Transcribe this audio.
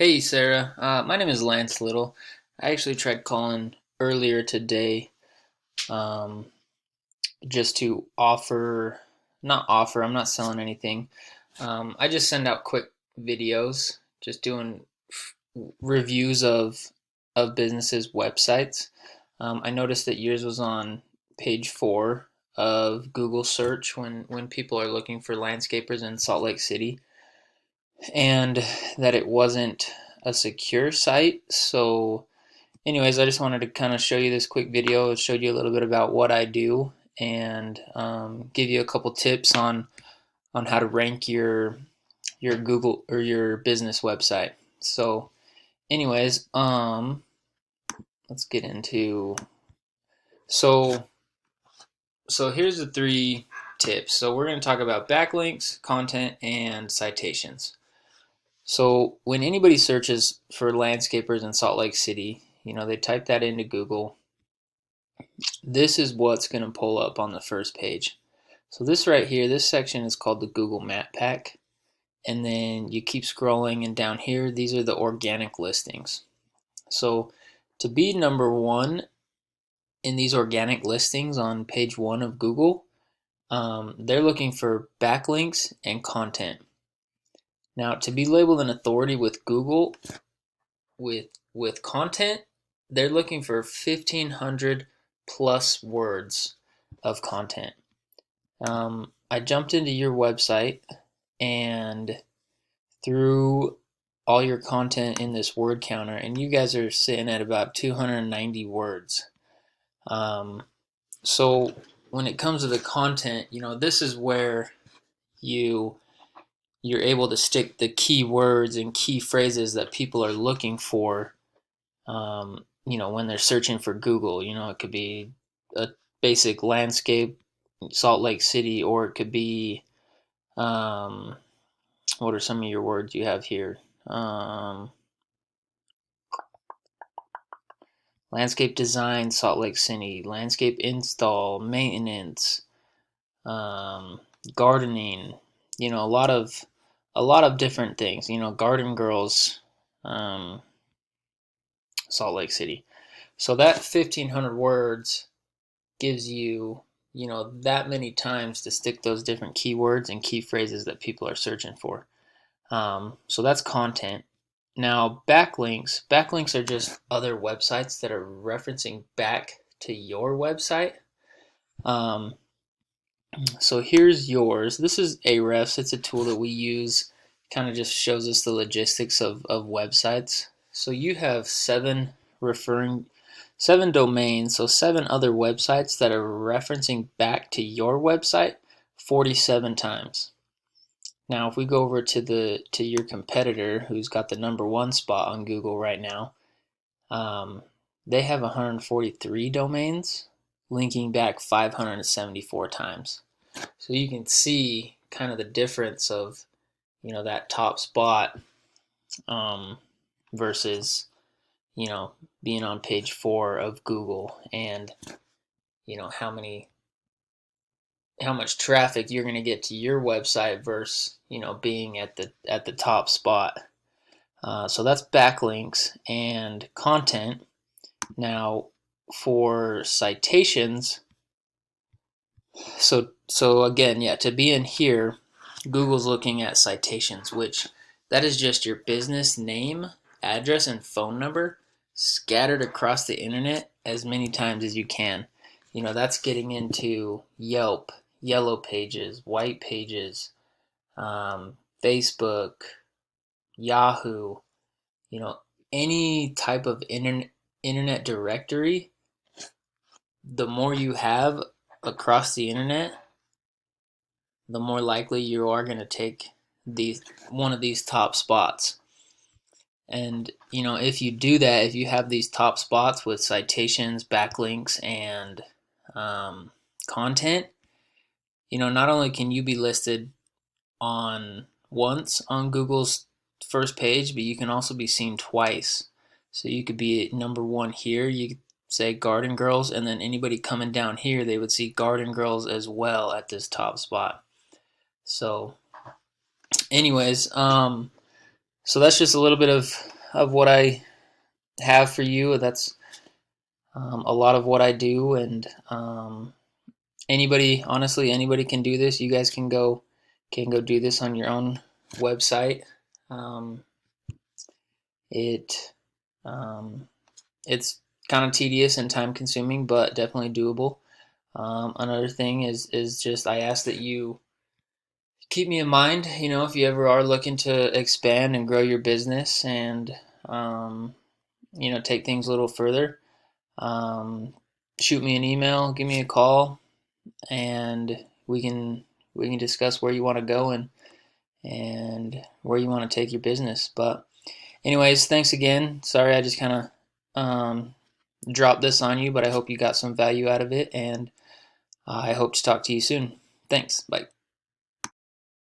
Hey Sarah, my name is Lance Little. I actually tried calling earlier today um, just to not offer, I'm not selling anything. I just send out quick videos, just doing reviews of businesses' websites. I noticed that yours was on page 4 of Google search when people are looking for landscapers in Salt Lake City, and that it wasn't a secure site. So anyways, I just wanted to kind of show you this quick video. It showed you a little bit about what I do and give you a couple tips on how to rank your Google or your business website. So, anyways, let's get into so so here's the three tips. So we're going to talk about backlinks, content, and citations. So when anybody searches for landscapers in Salt Lake City, they type that into Google. This is what's going to pull up on the first page. So this right here, this section is called the Google Map Pack. And then you keep scrolling, and down here, these are the organic listings. So to be number one in these organic listings on page 1 of Google, they're looking for backlinks and content. Now, to be labeled an authority with Google with with content, they're looking for 1,500 plus words of content. I jumped into your website and threw all your content in this word counter, and you guys are sitting at about 290 words. Um, so when it comes to the content, this is where you you're able to stick the key words and key phrases that people are looking for. When they're searching for Google, it could be a basic landscape, Salt Lake City, or it could be um, what are some of your words you have here? Landscape design, Salt Lake City, landscape install, maintenance, um, gardening. A lot of different things. Garden girls, um, Salt Lake City. So that 1,500 words gives you, that many times to stick those different keywords and key phrases that people are searching for. So that's content. Now, backlinks are just other websites that are referencing back to your website. Um, so here's yours. This is Ahrefs. It's a tool that we use. Kind of just shows us the logistics of websites. So you have seven domains, so 7 other websites that are referencing back to your website 47 times. Now, if we go over to your competitor, who's got the number 1 spot on Google right now, they have 143 domains, linking back 574 times. So you can see kind of the difference of that top spot um, versus being on page 4 of Google, and how much traffic you're going to get to your website versus being at the top spot. So that's backlinks and content. Now, for citations, so again, yeah, to be in here, Google's looking at citations, which that is just your business name, address, and phone number scattered across the internet as many times as you can. That's getting into Yelp, Yellow Pages, White Pages, Facebook, Yahoo, you know, any type of internet directory. The more you have across the internet, the more likely you are going to take these one of these top spots. And if you do that, if you have these top spots with citations, backlinks, and content, not only can you be listed on once on Google's first page, but you can also be seen twice. So you could be at number 1 here. You could say Garden Girls, and then anybody coming down here, they would see Garden Girls as well at this top spot. So, anyways, So that's just a little bit of what I have for you. That's a lot of what I do, and anybody, honestly, anybody can do this. You guys can go do this on your own website. Um, it um, it's kind of tedious and time consuming, but definitely doable. Another thing is just I ask that you keep me in mind. If you ever are looking to expand and grow your business and um, take things a little further. Um, Shoot me an email, give me a call, and we can discuss where you want to go and where you want to take your business. But anyways, thanks again. Sorry, I just kind of dropped this on you, but I hope you got some value out of it, and I hope to talk to you soon. Thanks. Bye.